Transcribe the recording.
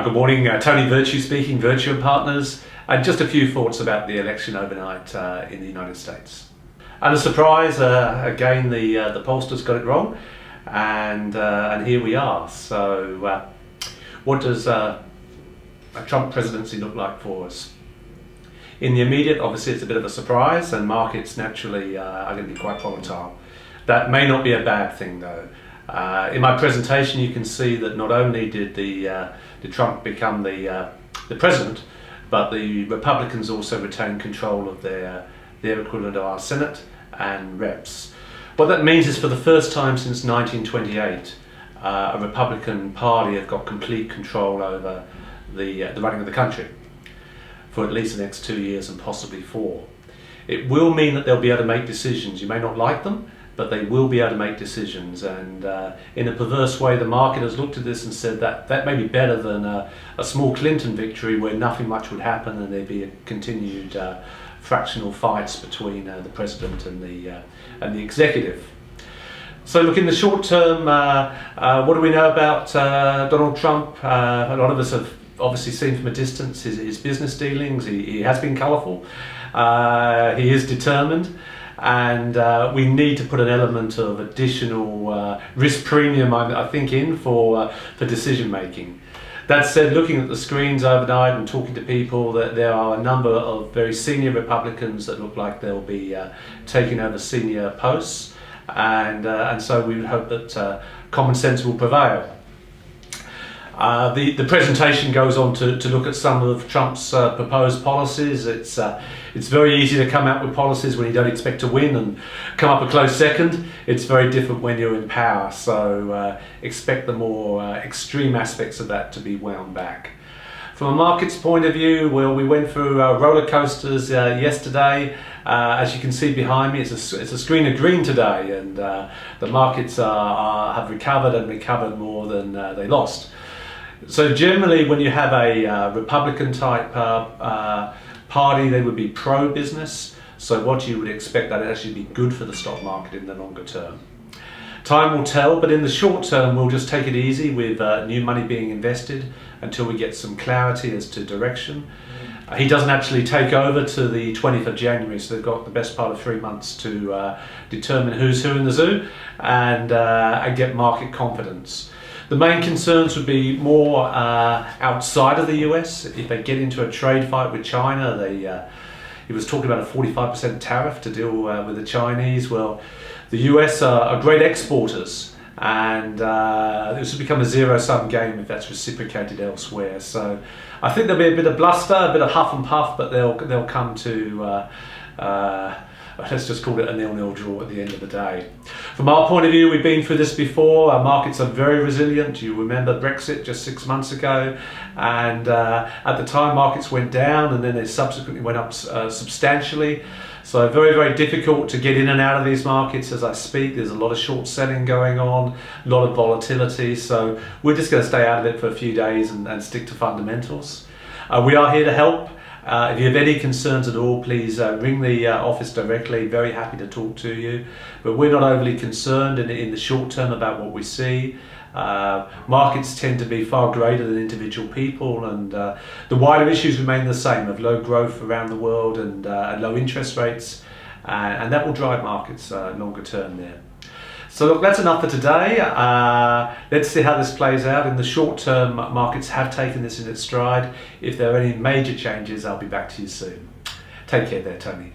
Good morning, Tony Virtue speaking, Virtue & Partners, and just a few thoughts about the election overnight in the United States. And a surprise, again the pollsters got it wrong, and here we are. So what does a Trump presidency look like for us? In the immediate, obviously it's a bit of a surprise, and markets naturally are going to be quite volatile. That may not be a bad thing though. In my presentation you can see that not only did Trump become the president, but the Republicans also retained control of their equivalent of our Senate and reps. What that means is for the first time since 1928, a Republican Party have got complete control over the running of the country for at least the next 2 years and possibly 4. It will mean that they'll be able to make decisions. You may not like them, but they will be able to make decisions, and in a perverse way the market has looked at this and said that may be better than a small Clinton victory where nothing much would happen and there'd be a continued fractional fights between the president and the executive. So look, in the short term, what do we know about Donald Trump? A lot of us have obviously seen from a distance his business dealings. He has been colourful, he is determined, and we need to put an element of additional risk premium, I think, in for decision making. That said, looking at the screens overnight and talking to people, that there are a number of very senior Republicans that look like they'll be taking over senior posts, and so we would hope that common sense will prevail. The presentation goes on to look at some of Trump's proposed policies. It's very easy to come out with policies when you don't expect to win and come up a close second. It's very different when you're in power, so expect the more extreme aspects of that to be wound back. From a market's point of view, well, we went through roller coasters yesterday. As you can see behind me, it's a screen of green today, and the markets have recovered more than they lost. So generally, when you have a Republican type party, they would be pro-business. So what you would expect, that it actually be good for the stock market in the longer term. Time will tell, but in the short term, we'll just take it easy with new money being invested until we get some clarity as to direction. He doesn't actually take over to the 20th of January, so they've got the best part of 3 months to determine who's who in the zoo and get market confidence. The main concerns would be more outside of the US. If they get into a trade fight with China, he was talking about a 45% tariff to deal with the Chinese. Well, the US are great exporters, and this will become a zero-sum game if that's reciprocated elsewhere. So I think there'll be a bit of bluster, a bit of huff and puff, but they'll come to let's just call it a 0-0 draw at the end of the day. From our point of view, we've been through this before. Our markets are very resilient. You remember Brexit just 6 months ago, and at the time markets went down and then they subsequently went up substantially. So very, very difficult to get in and out of these markets as I speak. There's a lot of short selling going on, a lot of volatility. So we're just going to stay out of it for a few days and stick to fundamentals. We are here to help. If you have any concerns at all, please ring the office directly. Very happy to talk to you. But we're not overly concerned in the short term about what we see. Markets tend to be far greater than individual people, and the wider issues remain the same, of low growth around the world and low interest rates, and that will drive markets longer term there. So look, that's enough for today. Let's see how this plays out. In the short term, markets have taken this in its stride. If there are any major changes, I'll be back to you soon. Take care there, Tony.